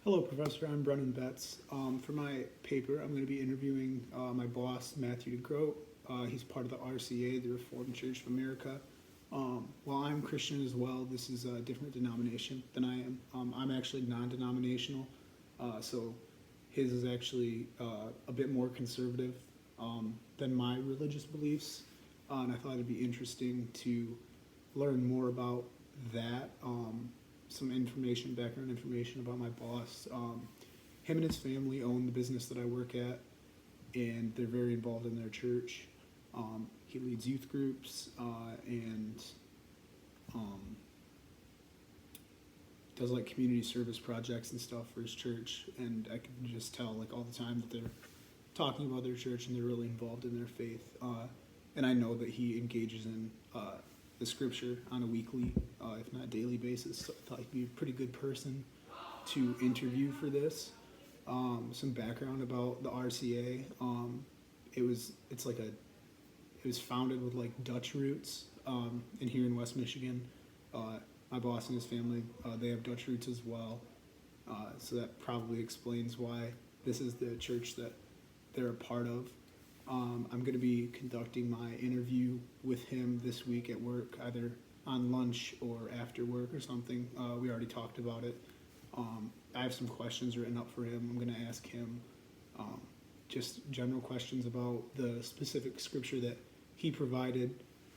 Hello, Professor. I'm Brennan Betts. For my paper, I'm going to be interviewing my boss, Matthew DeGroat. He's part of the RCA, the Reformed Church of America. While I'm Christian as well, this is a different denomination than I am. I'm actually non-denominational, so his is actually a bit more conservative than my religious beliefs, and I thought it'd be interesting to learn more about that. Some information, background information about my boss. Him and his family own the business that I work at, and they're very involved in their church. He leads youth groups and does like community service projects and stuff for his church. And I can just tell like all the time that they're talking about their church and they're really involved in their faith. And I know that he engages in the scripture on a weekly, if not daily basis. So I thought he'd be a pretty good person to interview for this. Some background about the RCA. It was founded with like Dutch roots, and here in West Michigan, my boss and his family, they have Dutch roots as well. So that probably explains why this is the church that they're a part of. I'm going to be conducting my interview with him this week at work, either on lunch or after work or something. We already talked about it. I have some questions written up for him. I'm going to ask him just general questions about the specific scripture that he provided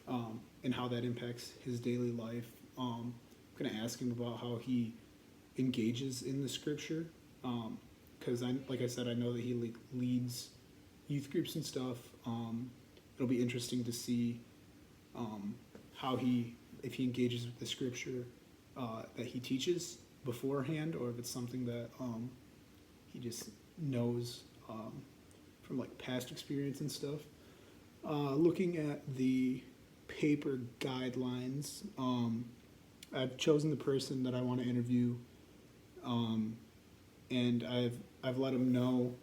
and how that impacts his daily life. I'm going to ask him about how he engages in the scripture because, like I said, I know that he leads youth groups and stuff. It'll be interesting to see if he engages with the scripture that he teaches beforehand, or if it's something that he just knows from like past experience and stuff. Looking at the paper guidelines, I've chosen the person that I want to interview, and I've let him know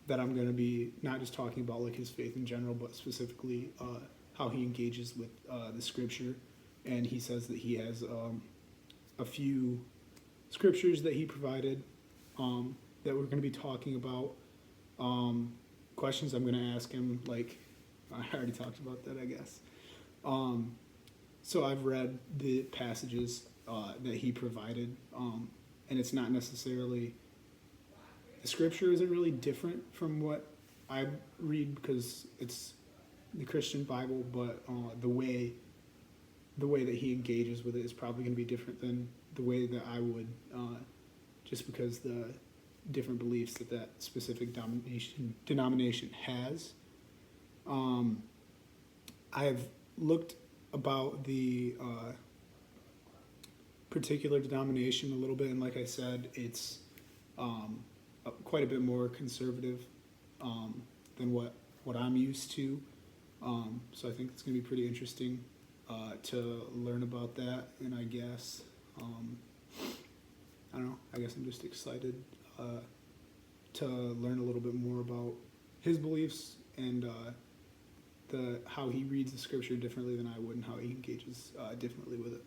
that I'm going to be not just talking about like his faith in general, but specifically how he engages with the scripture. And he says that he has a few scriptures that he provided that we're going to be talking about. Questions I'm going to ask him, like I already talked about that, I guess. So I've read the passages that he provided, and it's not necessarily, the scripture isn't really different from what I read because it's the Christian Bible, but the way that he engages with it is probably going to be different than the way that I would, just because the different beliefs that specific denomination has. I've looked about the particular denomination a little bit, and like I said, it's quite a bit more conservative than what I'm used to. So I think it's going to be pretty interesting to learn about that, and I guess, I don't know, I guess I'm just excited to learn a little bit more about his beliefs and how he reads the scripture differently than I would, and how he engages differently with it.